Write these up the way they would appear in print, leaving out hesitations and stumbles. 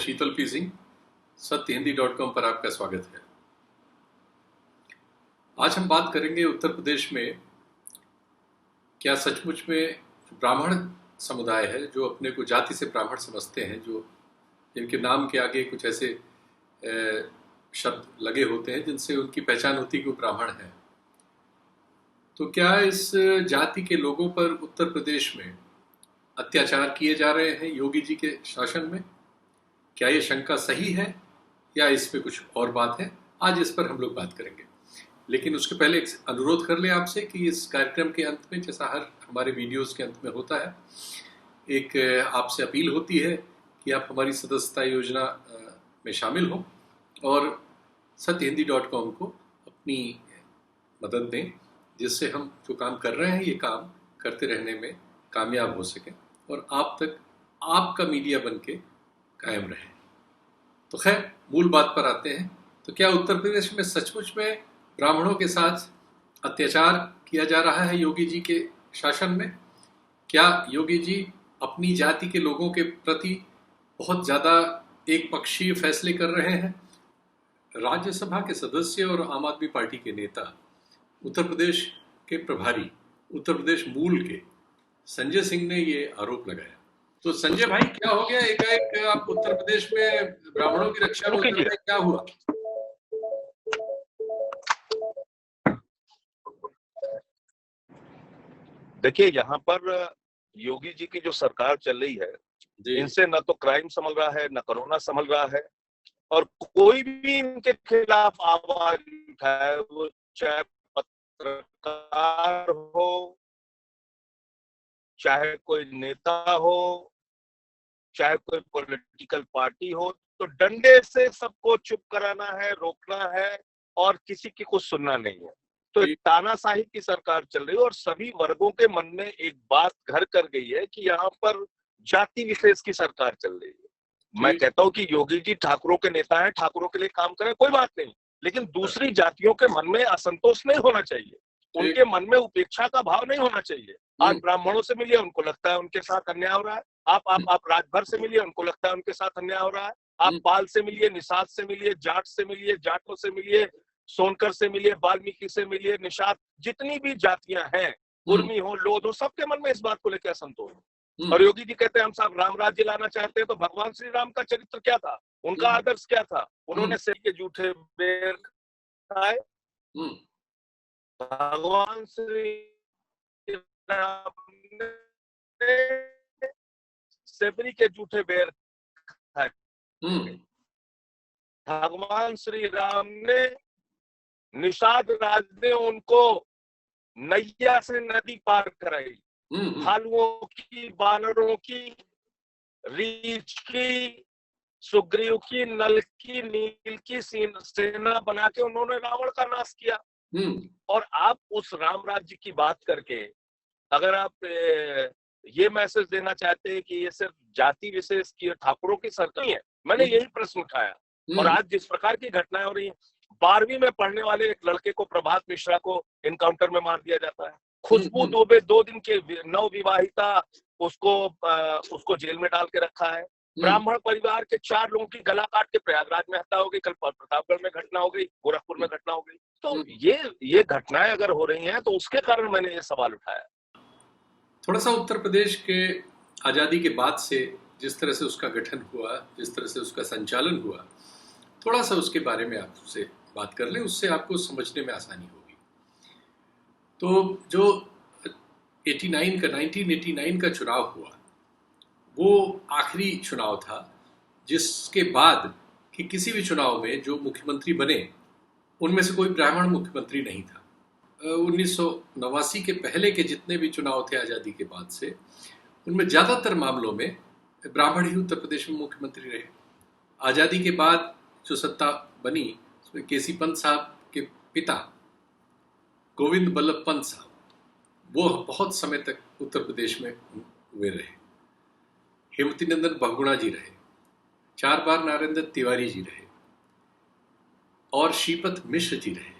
शीतल P Singh, सत्यहिंदी.com पर आपका स्वागत है। आज हम बात करेंगे उत्तर प्रदेश में क्या सचमुच में ब्राह्मण समुदाय है जो अपने को जाति से ब्राह्मण समझते हैं, जो जिनके नाम के आगे कुछ ऐसे शब्द लगे होते हैं जिनसे उनकी पहचान होती है कि वो ब्राह्मण है। तो क्या इस जाति के लोगों पर उत्तर प्रदेश में अत्याचार किए जा रहे हैं योगी जी के शासन में? क्या ये शंका सही है या इसमें कुछ और बात है? आज इस पर हम लोग बात करेंगे, लेकिन उसके पहले एक अनुरोध कर ले आपसे कि इस कार्यक्रम के अंत में, जैसा हर हमारे वीडियोस के अंत में होता है, एक आपसे अपील होती है कि आप हमारी सदस्यता योजना में शामिल हों और सत्यहिंदी.com को अपनी मदद दें, जिससे हम जो काम कर रहे हैं ये काम करते रहने में कामयाब हो सकें और आप तक आपका मीडिया बन के कायम रहे। तो खैर, मूल बात पर आते हैं। तो क्या उत्तर प्रदेश में सचमुच में ब्राह्मणों के साथ अत्याचार किया जा रहा है योगी जी के शासन में? क्या योगी जी अपनी जाति के लोगों के प्रति बहुत ज़्यादा एक पक्षीय फैसले कर रहे हैं? राज्यसभा के सदस्य और आम आदमी पार्टी के नेता, उत्तर प्रदेश के प्रभारी, उत्तर प्रदेश मूल के संजय सिंह ने ये आरोप लगाया। तो संजय भाई, क्या हो गया एकाएक आप उत्तर प्रदेश में ब्राह्मणों की रक्षा में उतर गए, क्या हुआ? देखिए, यहाँ पर योगी जी की जो सरकार चल रही है, इनसे न तो क्राइम संभल रहा है, न कोरोना संभल रहा है, और कोई भी इनके खिलाफ आवाज उठाए, वो चाहे पत्रकार हो, चाहे कोई नेता हो, चाहे कोई पॉलिटिकल पार्टी हो, तो डंडे से सबको चुप कराना है, रोकना है और किसी की कुछ सुनना नहीं है। तो तानाशाही की सरकार चल रही है और सभी वर्गों के मन में एक बात घर कर गई है कि यहाँ पर जाति विशेष की सरकार चल रही है। मैं कहता हूँ कि योगी जी ठाकुरों के नेता हैं, ठाकुरों के लिए काम करें, कोई बात नहीं, लेकिन दूसरी जातियों के मन में असंतोष नहीं होना चाहिए, उनके मन में उपेक्षा का भाव नहीं होना चाहिए। आज ब्राह्मणों से मिलिए, उनको लगता है उनके साथ अन्याय हो रहा है। आप राजभर से मिलिए, उनको लगता है उनके साथ अन्याय हो रहा है। आप पाल से मिलिए, निषाद से मिलिए, जाट से मिलिए, जाटों से मिलिए, सोनकर से मिलिए, वाल्मीकि से मिलिए, निषाद, जितनी भी जातियां हैं, उर्मी हो, लोध हो, सबके मन में इस बात को लेकर असंतोष है। और योगी जी कहते हैं हम सब राम राज्य लाना चाहते हैं। तो भगवान श्री राम का चरित्र क्या था, उनका आदर्श क्या था? उन्होंने सेब के जूठे बेर खाए। भगवान श्री राम ने सेबरी के जूठे बेर खाए। भगवान श्री राम ने, निषाद राज ने उनको नैया से नदी पार कराई, भालुओं की, बानरों की, रीछ की, सुग्रीव की, नल की, नील की सेना बना के उन्होंने रावण का नाश किया। और आप उस राम राज्य की बात करके अगर आप ये मैसेज देना चाहते हैं कि ये सिर्फ जाति विशेष की, ठाकुरों की सरकार है, मैंने यही प्रश्न उठाया। और आज जिस प्रकार की घटनाएं हो रही हैं, 12वीं में पढ़ने वाले एक लड़के को, प्रभात मिश्रा को, इनकाउंटर में मार दिया जाता है। खुशबू दुबे 2 दिन के नवविवाहिता, उसको जेल में डाल के रखा है। ब्राह्मण परिवार के 4 लोगों की गला काट के प्रयागराज में हत्या हो गई, कल प्रतापगढ़ में घटना हो गई, गोरखपुर में घटना हो गई। तो ये घटनाएं अगर हो रही हैं तो उसके कारण मैंने ये सवाल उठाया। थोड़ा सा उत्तर प्रदेश के आज़ादी के बाद से जिस तरह से उसका गठन हुआ, जिस तरह से उसका संचालन हुआ, थोड़ा सा उसके बारे में आपसे बात कर लें, उससे आपको समझने में आसानी होगी। तो जो 1989 का चुनाव हुआ, वो आखिरी चुनाव था जिसके बाद कि किसी भी चुनाव में जो मुख्यमंत्री बने उनमें से कोई ब्राह्मण मुख्यमंत्री नहीं था। 1989 के पहले के जितने भी चुनाव थे आज़ादी के बाद से, उनमें ज़्यादातर मामलों में ब्राह्मण ही उत्तर प्रदेश में मुख्यमंत्री रहे। आज़ादी के बाद जो सत्ता बनी, उसमें केसी पंत साहब के पिता गोविंद बल्लभ पंत साहब, वो बहुत समय तक उत्तर प्रदेश में हुए रहे। हेमवती नंदन बहुगुणा जी रहे, 4 बार नरेंद्र तिवारी जी रहे और श्रीपत मिश्र जी रहे।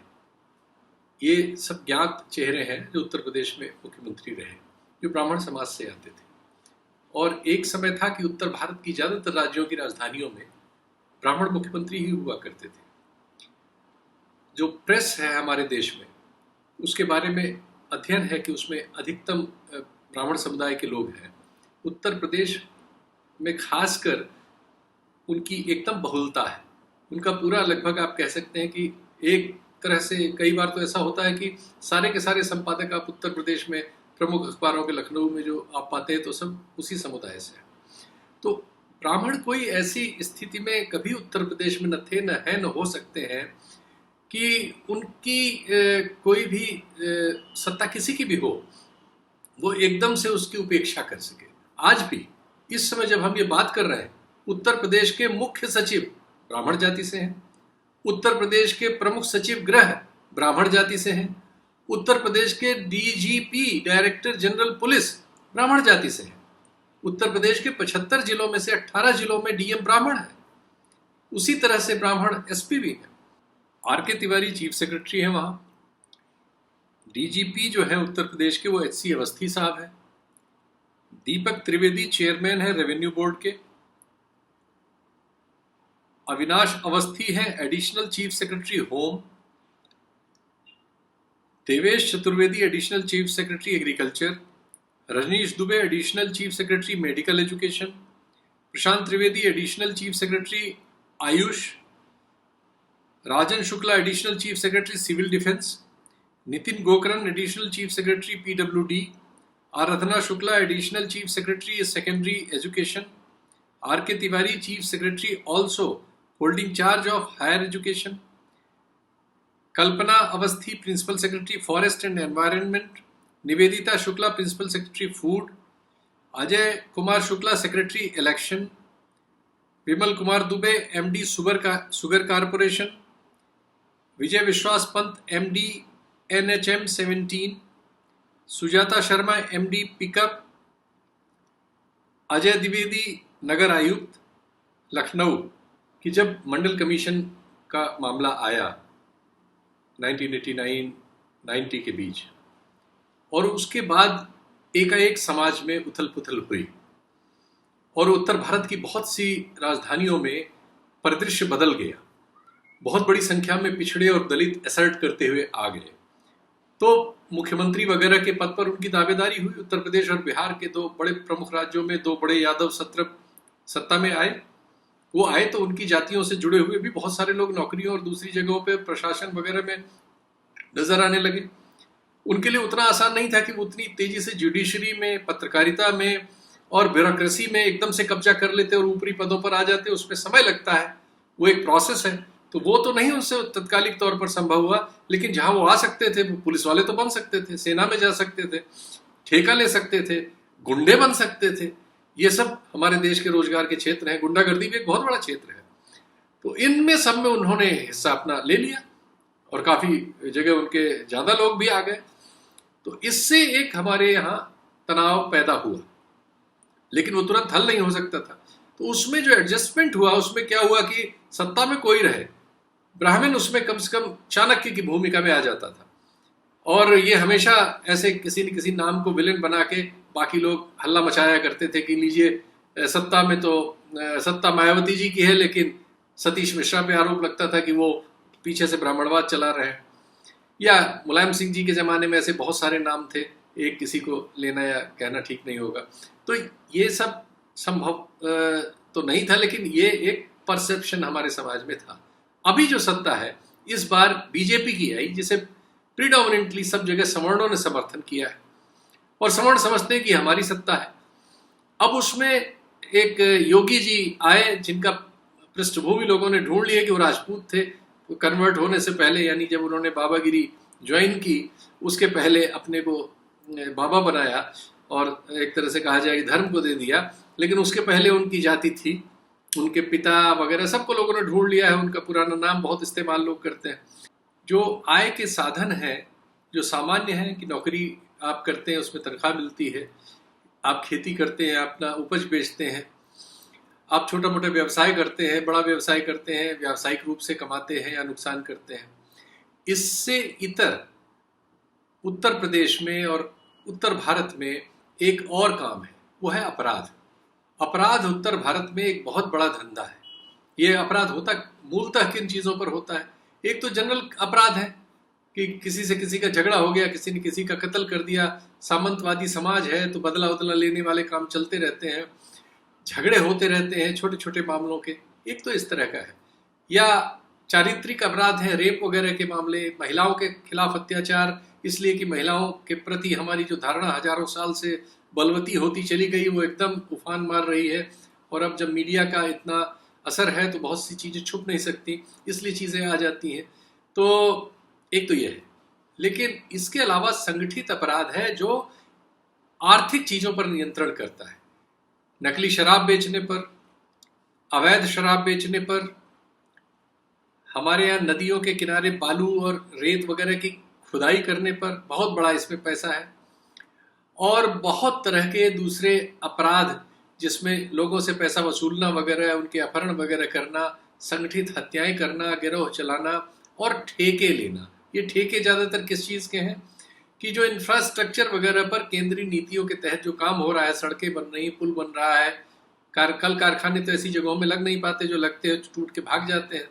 ये सब ज्ञात चेहरे हैं जो उत्तर प्रदेश में मुख्यमंत्री रहे, जो ब्राह्मण समाज से आते थे। और एक समय था कि उत्तर भारत की ज़्यादातर राज्यों की राजधानियों में ब्राह्मण मुख्यमंत्री ही हुआ करते थे। जो प्रेस है हमारे देश में, उसके बारे में अध्ययन है कि उसमें अधिकतम ब्राह्मण समुदाय के लोग हैं। उत्तर प्रदेश में खासकर उनकी एकदम बहुलता है। उनका पूरा लगभग आप कह सकते हैं कि एक तरह से कई बार तो ऐसा होता है कि सारे के सारे संपादक आप उत्तर प्रदेश में प्रमुख अखबारों के लखनऊ में जो आप पाते हैं तो सब उसी समुदाय से है। तो ब्राह्मण कोई ऐसी स्थिति में कभी उत्तर प्रदेश में न थे, न है, न हो सकते हैं कि उनकी कोई भी सत्ता किसी की भी हो, वो एकदम से उसकी उपेक्षा कर सके। आज भी इस समय जब हम ये बात कर रहे हैं, उत्तर प्रदेश के मुख्य सचिव ब्राह्मण जाति से हैं, उत्तर प्रदेश के प्रमुख सचिव गृह ब्राह्मण जाति से हैं, उत्तर प्रदेश के डीजीपी डायरेक्टर जनरल पुलिस ब्राह्मण जाति से हैं, उत्तर प्रदेश के 75 जिलों में से 18 जिलों में डीएम ब्राह्मण है, उसी तरह से ब्राह्मण एसपी भी है। आर.के. तिवारी चीफ सेक्रेटरी हैं वहां। डीजीपी जो है उत्तर प्रदेश के वो एच.सी. अवस्थी साहब हैं। दीपक त्रिवेदी चेयरमैन है रेवेन्यू बोर्ड के। अविनाश अवस्थी हैं additional chief secretary home. Devesh Chaturvedi additional chief secretary agriculture. Rajneesh Dubey additional chief secretary medical education. Prashant Trivedi additional chief secretary AYUSH. Rajan Shukla additional chief secretary civil defence. Nitin Gokaran additional chief secretary PWD. Aradhana Shukla additional chief secretary secondary education. R K. Tiwari chief secretary also holding charge of higher education. Kalpana Awasthi principal secretary forest and environment. Nivedita Shukla principal secretary food. Ajay Kumar Shukla secretary election. Vimal Kumar Dubey MD sugar corporation. Vijay Vishwas Pant MD NHM 17। Sujata Sharma MD PICUP. Ajay Dwivedi नगर आयुक्त लखनऊ कि जब मंडल commission का मामला आया 1989-90 के बीच, और उसके बाद एकाएक समाज में उथल पुथल हुई और उत्तर भारत की बहुत सी राजधानियों में परिदृश्य बदल गया। बहुत बड़ी संख्या में पिछड़े और दलित असर्ट करते हुए आ गए, तो मुख्यमंत्री वगैरह के पद पर उनकी दावेदारी हुई। उत्तर प्रदेश और बिहार के दो बड़े प्रमुख राज्यों में दो बड़े यादव सत्ता में आए। वो आए तो उनकी जातियों से जुड़े हुए भी बहुत सारे लोग नौकरियों और दूसरी जगहों पे प्रशासन वगैरह में नजर आने लगे। उनके लिए उतना आसान नहीं था कि वो उतनी तेजी से जुडिशरी में, पत्रकारिता में और ब्यूरोक्रेसी में एकदम से कब्जा कर लेते और ऊपरी पदों पर आ जाते। उसमें समय लगता है, वो एक प्रोसेस है, तो वो तो नहीं उनसे तत्कालिक तौर पर संभव हुआ। लेकिन जहां वो आ सकते थे, वो पुलिस वाले तो बन सकते थे, सेना में जा सकते थे, ठेका ले सकते थे, गुंडे बन सकते थे। ये सब हमारे देश के रोजगार के क्षेत्र हैं। गुंडागर्दी भी एक बहुत बड़ा क्षेत्र है। तो इनमें सब में उन्होंने हिस्सा अपना ले लिया और काफी जगह उनके ज्यादा लोग भी आ गए। तो इससे एक हमारे यहाँ तनाव पैदा हुआ, लेकिन वो तुरंत हल नहीं हो सकता था। तो उसमें जो एडजस्टमेंट हुआ, उसमें क्या हुआ कि सत्ता में कोई रहे, ब्राह्मण उसमें कम से कम चाणक्य की भूमिका में आ जाता था और ये हमेशा ऐसे किसी न किसी नाम को विलेन बना के बाकी लोग हल्ला मचाया करते थे कि लीजिए सत्ता में तो सत्ता मायावती जी की है, लेकिन सतीश मिश्रा पे आरोप लगता था कि वो पीछे से ब्राह्मणवाद चला रहे हैं। या मुलायम सिंह जी के ज़माने में ऐसे बहुत सारे नाम थे, एक किसी को लेना या कहना ठीक नहीं होगा। तो ये सब संभव तो नहीं था, लेकिन ये एक परसेप्शन हमारे समाज में था। अभी जो सत्ता है इस बार बीजेपी की आई, जिसे प्रीडोमिनेंटली सब जगह सवर्णों ने समर्थन किया है और सवर्ण समझते हैं कि हमारी सत्ता है। अब उसमें एक योगी जी आए जिनका पृष्ठभूमि लोगों ने ढूंढ लिया कि वो राजपूत थे। वो कन्वर्ट होने से पहले, यानी जब उन्होंने बाबागिरी ज्वाइन की, उसके पहले अपने को बाबा बनाया और एक तरह से कहा जाए कि धर्म को दे दिया, लेकिन उसके पहले उनकी जाति थी, उनके पिता वगैरह सबको लोगों ने ढूंढ लिया है। उनका पुराना नाम बहुत इस्तेमाल लोग करते हैं। जो आय के साधन है, जो सामान्य है कि नौकरी आप करते हैं, उसमें तनख्वाह मिलती है, आप खेती करते हैं, अपना उपज बेचते हैं, आप छोटा मोटा व्यवसाय करते हैं, बड़ा व्यवसाय करते हैं, व्यावसायिक रूप से कमाते हैं या नुकसान करते हैं। इससे इतर उत्तर प्रदेश में और उत्तर भारत में एक और काम है, वो है अपराध। अपराध उत्तर भारत में एक बहुत बड़ा धंधा है। ये अपराध होता मूलतः किन चीज़ों पर होता है? एक तो जनरल अपराध है कि किसी से किसी का झगड़ा हो गया, किसी ने किसी का कत्ल कर दिया, सामंतवादी समाज है तो बदला उदला लेने वाले काम चलते रहते हैं, झगड़े होते रहते हैं छोटे छोटे मामलों के, एक तो इस तरह का है। या चारित्रिक अपराध है, रेप वगैरह के मामले, महिलाओं के खिलाफ अत्याचार, इसलिए कि महिलाओं के प्रति हमारी जो धारणा हजारों साल से बलवती होती चली गई वो एकदम उफान मार रही है, और अब जब मीडिया का इतना असर है तो बहुत सी चीज़ें छुप नहीं सकती, इसलिए चीज़ें आ जाती हैं। तो एक तो ये है, लेकिन इसके अलावा संगठित अपराध है जो आर्थिक चीज़ों पर नियंत्रण करता है। नकली शराब बेचने पर, अवैध शराब बेचने पर, हमारे यहाँ नदियों के किनारे बालू और रेत वगैरह की खुदाई करने पर बहुत बड़ा इसमें पैसा है, और बहुत तरह के दूसरे अपराध जिसमें लोगों से पैसा वसूलना वगैरह, उनके अपहरण वगैरह करना, संगठित हत्याएं करना, गिरोह चलाना और ठेके लेना। ये ठेके ज़्यादातर किस चीज़ के हैं कि जो इंफ्रास्ट्रक्चर वगैरह पर केंद्रीय नीतियों के तहत जो काम हो रहा है, सड़कें बन रही, पुल बन रहा है, कल कारखाने तो ऐसी जगहों में लग नहीं पाते, जो लगते हैं टूट के भाग जाते हैं।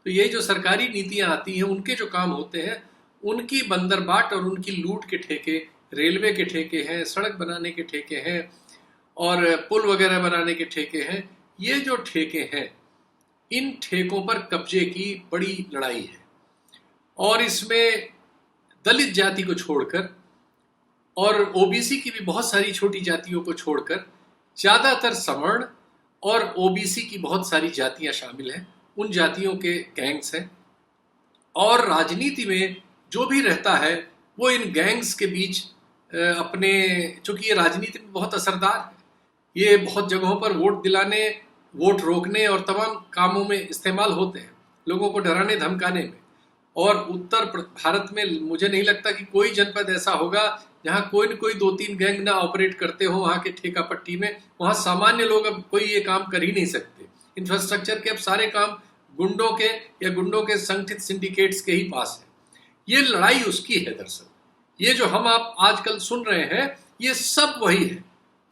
तो ये जो सरकारी नीतियाँ आती हैं, उनके जो काम होते हैं, उनकी बंदरबाट और उनकी लूट के ठेके, रेलवे के ठेके हैं, सड़क बनाने के ठेके हैं और पुल वगैरह बनाने के ठेके हैं। ये जो ठेके हैं, इन ठेकों पर कब्जे की बड़ी लड़ाई है, और इसमें दलित जाति को छोड़कर और ओबीसी की भी बहुत सारी छोटी जातियों को छोड़कर ज़्यादातर सवर्ण और ओबीसी की बहुत सारी जातियां शामिल हैं, उन जातियों के गैंग्स हैं। और राजनीति में जो भी रहता है वो इन गैंग्स के बीच अपने, चूंकि ये राजनीति में बहुत असरदार है, ये बहुत जगहों पर वोट दिलाने, वोट रोकने और तमाम कामों में इस्तेमाल होते हैं, लोगों को डराने धमकाने में। और उत्तर भारत में मुझे नहीं लगता कि कोई जनपद ऐसा होगा जहां कोई न कोई 2-3 गैंग ना ऑपरेट करते हो वहां के ठेका पट्टी में। वहां सामान्य लोग अब कोई ये काम कर ही नहीं सकते। इंफ्रास्ट्रक्चर के अब सारे काम गुंडों के या गुंडों के संगठित सिंडिकेट्स के ही पास है। ये लड़ाई उसकी है। दरअसल ये जो हम आप आजकल सुन रहे हैं, ये सब वही है।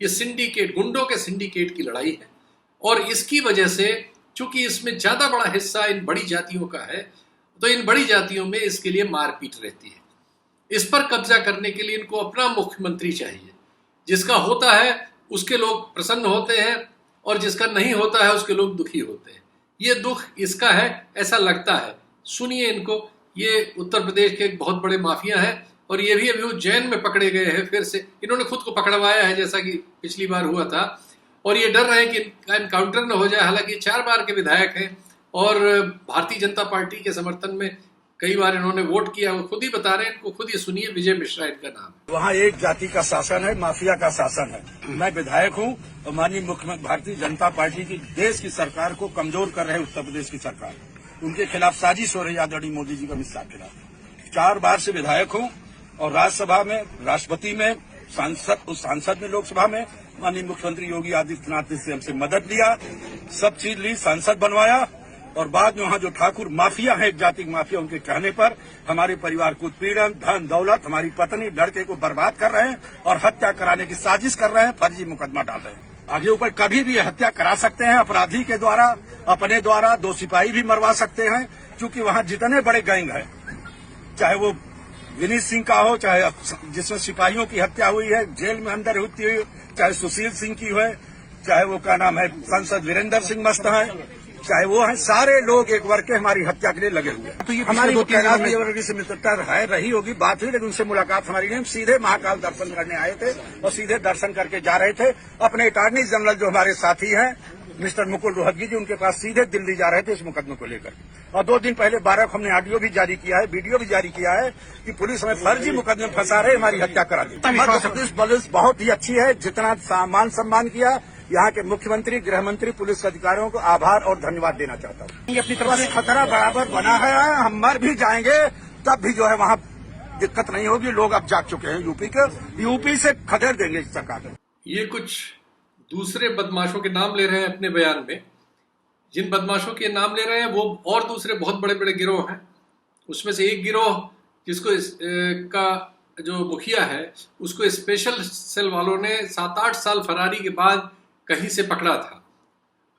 ये सिंडिकेट, गुंडों के सिंडिकेट की लड़ाई है, और इसकी वजह से चूंकि इसमें ज्यादा बड़ा हिस्सा इन बड़ी जातियों का है, तो इन बड़ी जातियों में इसके लिए मारपीट रहती है। इस पर कब्जा करने के लिए इनको अपना मुख्यमंत्री चाहिए। जिसका होता है उसके लोग प्रसन्न होते हैं, और जिसका नहीं होता है उसके लोग दुखी होते हैं। ये दुख इसका है, ऐसा लगता है। सुनिए इनको। ये उत्तर प्रदेश के एक बहुत बड़े माफिया हैं, और ये भी अभी उज्जैन में पकड़े गए हैं। फिर से इन्होंने खुद को पकड़वाया है, जैसा कि पिछली बार हुआ था, और ये डर रहे हैं कि इनका एनकाउंटर न हो जाए। हालांकि 4 बार के विधायक हैं और भारतीय जनता पार्टी के समर्थन में कई बार इन्होंने वोट किया। वो खुद ही बता रहे हैं, इनको खुद ही सुनिए। विजय मिश्रा इनका नाम है। वहाँ एक जाति का शासन है, माफिया का शासन है। मैं विधायक हूँ और माननीय मुख्यमंत्री भारतीय जनता पार्टी की देश की सरकार को कमजोर कर रहे उत्तर प्रदेश की सरकार, उनके खिलाफ साजिश हो रही है आदरणीय मोदी जी का अमित शाह के खिलाफ। 4 बार से विधायक हूँ और राज्यसभा में, राष्ट्रपति में, सांसद में, लोकसभा में माननीय मुख्यमंत्री योगी आदित्यनाथ ने से हमसे मदद लिया, सब चीज ली, सांसद बनवाया। और बाद में वहाँ जो ठाकुर माफिया है, एक जाति माफिया, उनके कहने पर हमारे परिवार को उत्पीड़न, धन दौलत, हमारी पत्नी, लड़के को बर्बाद कर रहे हैं और हत्या कराने की साजिश कर रहे हैं, फर्जी मुकदमा डाल रहे हैं। आगे ऊपर कभी भी हत्या करा सकते हैं अपराधी के द्वारा, अपने द्वारा 2 सिपाही भी मरवा सकते हैं, क्योंकि वहाँ जितने बड़े गैंग है, चाहे वो विनीत सिंह का हो, चाहे जिसमें सिपाहियों की हत्या हुई है, जेल में अंदर होती हुई, चाहे सुशील सिंह की है, चाहे वो क्या नाम है सांसद वीरेंद्र सिंह मस्त है, चाहे वो है, सारे लोग एक वर्ग के हमारी हत्या के लिए लगे हुए हैं। तो ये हमारी कैलाश विजयवर्गीय से मित्रता रही होगी, बात हुई, लेकिन उनसे मुलाकात हमारी नहीं। हम सीधे महाकाल दर्शन करने आए थे और सीधे दर्शन करके जा रहे थे। अपने अटॉर्नी जनरल जो हमारे साथी हैं मिस्टर मुकुल रोहतगी जी, उनके पास सीधे दिल्ली जा रहे थे इस मुकदमे को लेकर। और 2 दिन पहले 12 को हमने ऑडियो भी जारी किया है, वीडियो भी जारी किया है कि पुलिस हमें फर्जी मुकदमे फंसा रहे, हमारी हत्या करा दी। पुलिस बहुत ही अच्छी है, जितना मान सम्मान किया। यहाँ के मुख्यमंत्री, गृह मंत्री, पुलिस अधिकारियों को आभार और धन्यवाद देना चाहता हूँ। अपनी तरफ से खतरा बराबर बना है, हम मर भी जाएंगे तब भी जो है वहाँ दिक्कत नहीं होगी। लोग अब जाग चुके हैं यूपी से खदेड़ देंगे इस सरकार। ये कुछ दूसरे बदमाशों के नाम ले रहे हैं अपने बयान में। जिन बदमाशों के नाम ले रहे हैं वो और दूसरे बहुत बड़े बड़े गिरोह हैं। उसमें से एक गिरोह जिसको का जो मुखिया है, उसको स्पेशल सेल वालों ने 7-8 साल फरारी के बाद कहीं से पकड़ा था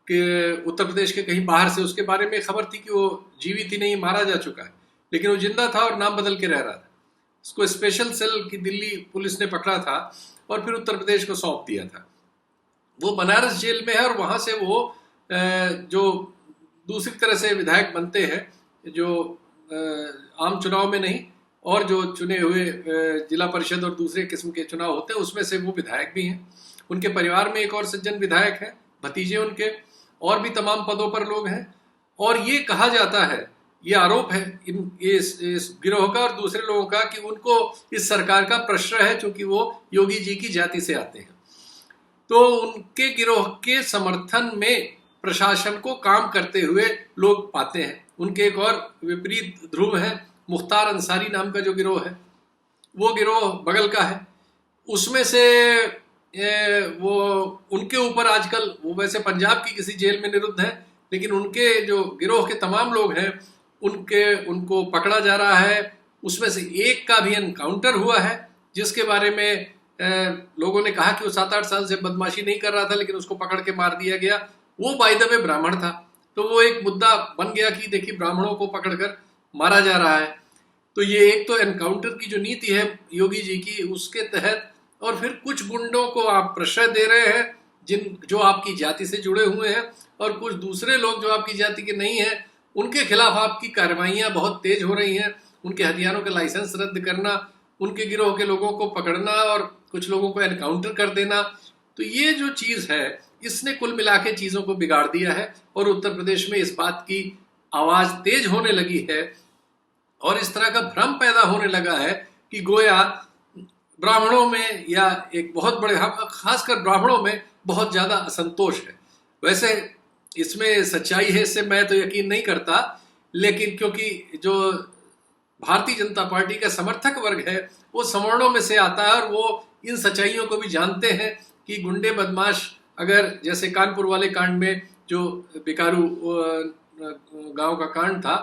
कि उत्तर प्रदेश के कहीं बाहर से, उसके बारे में खबर थी कि वो जीवित ही नहीं, मारा जा चुका है, लेकिन वो जिंदा था और नाम बदल के रह रहा था। उसको स्पेशल सेल की दिल्ली पुलिस ने पकड़ा था और फिर उत्तर प्रदेश को सौंप दिया था। वो बनारस जेल में है और वहां से वो जो दूसरी तरह से विधायक बनते हैं, जो आम चुनाव में नहीं और जो चुने हुए जिला परिषद और दूसरे किस्म के चुनाव होते हैं, उसमें से वो विधायक भी हैं। उनके परिवार में एक और सज्जन विधायक है, भतीजे उनके, और भी तमाम पदों पर लोग हैं। और ये कहा जाता है, ये आरोप है इस गिरोह का और दूसरे लोगों का कि उनको इस सरकार का प्रश्रय है, क्योंकि वो योगी जी की जाति से आते हैं। तो उनके गिरोह के समर्थन में प्रशासन को काम करते हुए लोग पाते हैं। उनके एक और विपरीत ध्रुव है, मुख्तार अंसारी नाम का जो गिरोह है, वो गिरोह बगल का है। उसमें से वो उनके ऊपर आजकल, वो वैसे पंजाब की किसी जेल में निरुद्ध है, लेकिन उनके जो गिरोह के तमाम लोग हैं उनको पकड़ा जा रहा है। उसमें से एक का भी एनकाउंटर हुआ है, जिसके बारे में लोगों ने कहा कि वो 7-8 साल से बदमाशी नहीं कर रहा था, लेकिन उसको पकड़ के मार दिया गया। वो बाय द वे ब्राह्मण था, तो वो एक मुद्दा बन गया कि देखिए ब्राह्मणों को पकड़कर मारा जा रहा है। तो ये एक तो एनकाउंटर की जो नीति है योगी जी की, उसके तहत, और फिर कुछ गुंडों को आप प्रश्रय दे रहे हैं जो आपकी जाति से जुड़े हुए हैं, और कुछ दूसरे लोग जो आपकी जाति के नहीं हैं, उनके खिलाफ आपकी कार्रवाइयां बहुत तेज हो रही हैं। उनके हथियारों के लाइसेंस रद्द करना, उनके गिरोह के लोगों को पकड़ना और कुछ लोगों को एनकाउंटर कर देना। तो ये जो चीज है, इसने कुल मिला के चीजों को बिगाड़ दिया है और उत्तर प्रदेश में इस बात की आवाज तेज होने लगी है और इस तरह का भ्रम पैदा होने लगा है कि गोया ब्राह्मणों में, या एक बहुत बड़े, खासकर ब्राह्मणों में बहुत ज्यादा असंतोष है। वैसे इसमें सच्चाई है, इससे मैं तो यकीन नहीं करता, लेकिन क्योंकि जो भारतीय जनता पार्टी का समर्थक वर्ग है वो सवर्णों में से आता है और वो इन सच्चाइयों को भी जानते हैं कि गुंडे बदमाश, अगर जैसे कानपुर वाले कांड में जो बिकारू गांव का कांड था,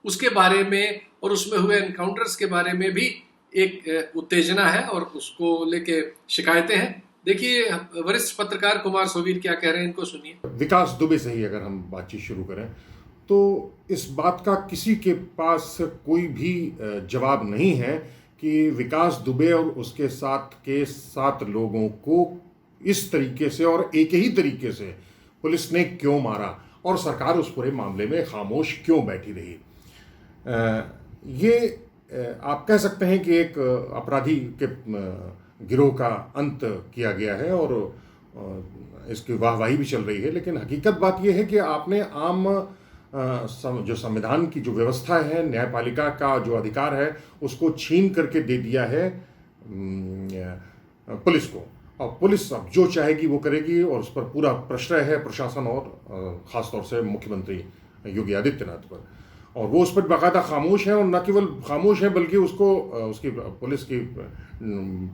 उसके बारे में और उसमें हुए एनकाउंटर्स के बारे में भी एक उत्तेजना है और उसको लेके शिकायतें हैं। देखिए वरिष्ठ पत्रकार कुमार सोवीर क्या कह रहे हैं, इनको सुनिए। विकास दुबे से ही अगर हम बातचीत शुरू करें तो इस बात का किसी के पास कोई भी जवाब नहीं है कि विकास दुबे और उसके साथ के 7 लोगों को इस तरीके से और एक ही तरीके से पुलिस ने क्यों मारा और सरकार उस पूरे मामले में खामोश क्यों बैठी रही। ये आप कह सकते हैं कि एक अपराधी के गिरोह का अंत किया गया है और इसकी वाहवाही भी चल रही है, लेकिन हकीकत बात यह है कि आपने आम जो संविधान की जो व्यवस्था है, न्यायपालिका का जो अधिकार है, उसको छीन करके दे दिया है पुलिस को, और पुलिस अब जो चाहेगी वो करेगी और उस पर पूरा प्रश्रय है प्रशासन और ख़ासतौर से मुख्यमंत्री योगी आदित्यनाथ पर, और वो उस पर बाकायदा खामोश है और न केवल खामोश है बल्कि उसको उसकी पुलिस की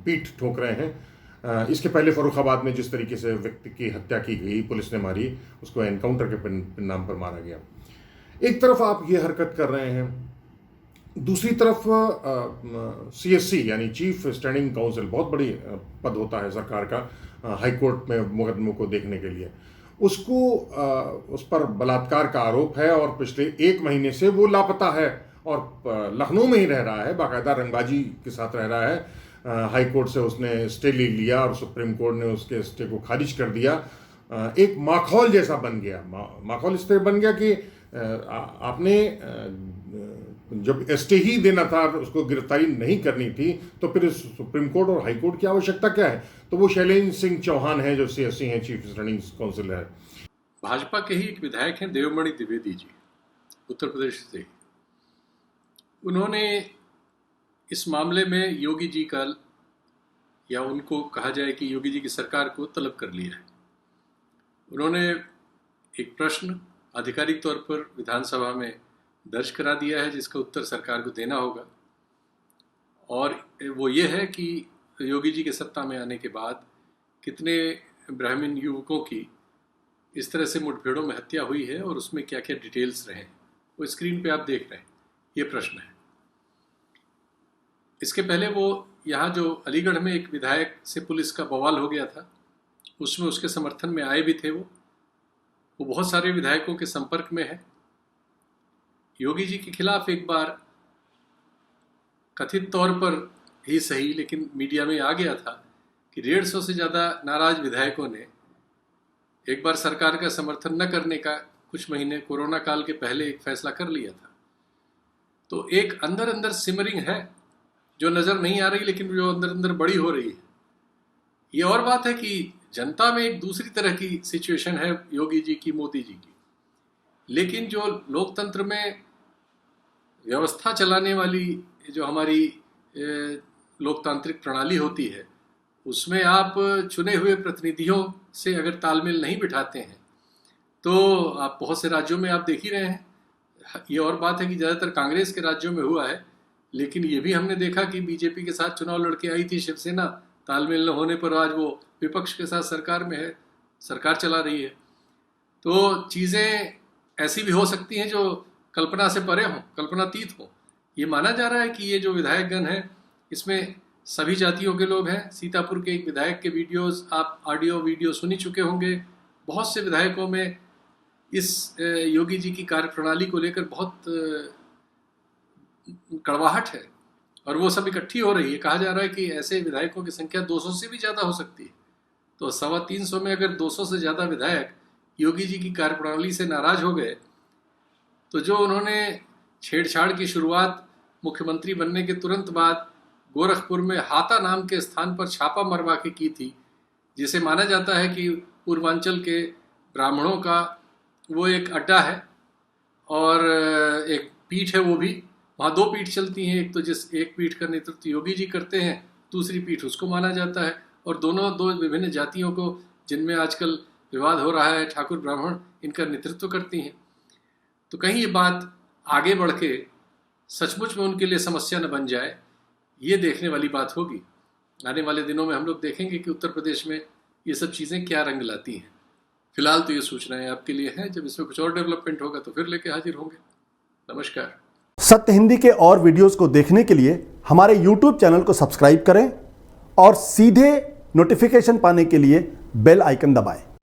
पीठ ठोक रहे हैं। इसके पहले फर्रुखाबाद में जिस तरीके से व्यक्ति की हत्या की गई, पुलिस ने मारी, उसको एनकाउंटर के नाम पर मारा गया। एक तरफ आप ये हरकत कर रहे हैं, दूसरी तरफ CSC यानी चीफ स्टैंडिंग काउंसिल, बहुत बड़ी पद होता है सरकार का हाई कोर्ट में मुकदमों को देखने के लिए, उसको उस पर बलात्कार का आरोप है और पिछले 1 महीने से वो लापता है और लखनऊ में ही रह रहा है, बाकायदा रंगबाजी के साथ रह रहा है। हाई कोर्ट से उसने स्टे ले लिया और सुप्रीम कोर्ट ने उसके स्टे को खारिज कर दिया। एक माखौल जैसा बन गया, माखौल इस तरह बन गया कि आपने जब स्टे ही देना था, उसको गिरफ्तारी नहीं करनी थी, तो फिर सुप्रीम कोर्ट और हाई कोर्ट की आवश्यकता क्या है। तो वो शैलेंद्र सिंह चौहान है जो CSC हैं, चीफ स्टैंडिंग काउंसिल है। भाजपा के ही एक विधायक हैं देवमणि द्विवेदी जी, उत्तर प्रदेश से। उन्होंने इस मामले में योगी जी का, या उनको कहा जाए कि योगी जी की सरकार को तलब कर लिया है। उन्होंने एक प्रश्न आधिकारिक तौर पर विधानसभा में दर्ज करा दिया है जिसका उत्तर सरकार को देना होगा, और वो ये है कि योगी जी के सत्ता में आने के बाद कितने ब्राह्मण युवकों की इस तरह से मुठभेड़ों में हत्या हुई है और उसमें क्या क्या डिटेल्स रहे हैं, वो स्क्रीन पे आप देख रहे हैं। ये प्रश्न है। इसके पहले वो यहाँ जो अलीगढ़ में एक विधायक से पुलिस का बवाल हो गया था, उसमें उसके समर्थन में आए भी थे। वो बहुत सारे विधायकों के संपर्क में है। योगी जी के खिलाफ एक बार कथित तौर पर ही सही, लेकिन मीडिया में आ गया था कि 150 से ज़्यादा नाराज विधायकों ने एक बार सरकार का समर्थन न करने का कुछ महीने कोरोना काल के पहले एक फैसला कर लिया था। तो एक अंदर अंदर सिमरिंग है जो नज़र नहीं आ रही, लेकिन जो अंदर अंदर बड़ी हो रही है। ये और बात है कि जनता में एक दूसरी तरह की सिचुएशन है योगी जी की, मोदी जी की, लेकिन जो लोकतंत्र में व्यवस्था चलाने वाली जो हमारी लोकतांत्रिक प्रणाली होती है, उसमें आप चुने हुए प्रतिनिधियों से अगर तालमेल नहीं बिठाते हैं तो आप बहुत से राज्यों में आप देख ही रहे हैं। ये और बात है कि ज़्यादातर कांग्रेस के राज्यों में हुआ है, लेकिन ये भी हमने देखा कि बीजेपी के साथ चुनाव लड़के आई थी शिवसेना, तालमेल न होने पर आज वो विपक्ष के साथ सरकार में है, सरकार चला रही है। तो चीज़ें ऐसी भी हो सकती हैं जो कल्पना से परे हों, कल्पनातीत हों। ये माना जा रहा है कि ये जो विधायकगण हैं इसमें सभी जातियों के लोग हैं। सीतापुर के एक विधायक के वीडियोस आप ऑडियो वीडियो सुनी चुके होंगे। बहुत से विधायकों में इस योगी जी की कार्यप्रणाली को लेकर बहुत कड़वाहट है और वो सब इकट्ठी हो रही है। कहा जा रहा है कि ऐसे विधायकों की संख्या 200 से भी ज़्यादा हो सकती है। तो 325 में अगर 200 से ज़्यादा विधायक योगी जी की कार्यप्रणाली से नाराज हो गए, तो जो उन्होंने छेड़छाड़ की शुरुआत मुख्यमंत्री बनने के तुरंत बाद गोरखपुर में हाता नाम के स्थान पर छापा मरवा के की थी, जिसे माना जाता है कि पूर्वांचल के ब्राह्मणों का वो एक अड्डा है और एक पीठ है। वो भी वहाँ 2 पीठ चलती हैं, एक तो जिस एक पीठ का नेतृत्व योगी जी करते हैं, दूसरी पीठ उसको माना जाता है, और दोनों 2 विभिन्न जातियों को जिनमें आजकल विवाद हो रहा है, ठाकुर ब्राह्मण, इनका नेतृत्व करती हैं। तो कहीं ये बात आगे बढ़ के सचमुच में उनके लिए समस्या न बन जाए, ये देखने वाली बात होगी। आने वाले दिनों में हम लोग देखेंगे कि उत्तर प्रदेश में ये सब चीज़ें क्या रंग लाती हैं। फिलहाल तो ये सूचनाएं आपके लिए हैं, जब इसमें कुछ और डेवलपमेंट होगा तो फिर लेके हाजिर होंगे। नमस्कार। सत्य हिंदी के और वीडियोस को देखने के लिए हमारे YouTube चैनल को सब्सक्राइब करें और सीधे नोटिफिकेशन पाने के लिए बेल आइकन दबाएं।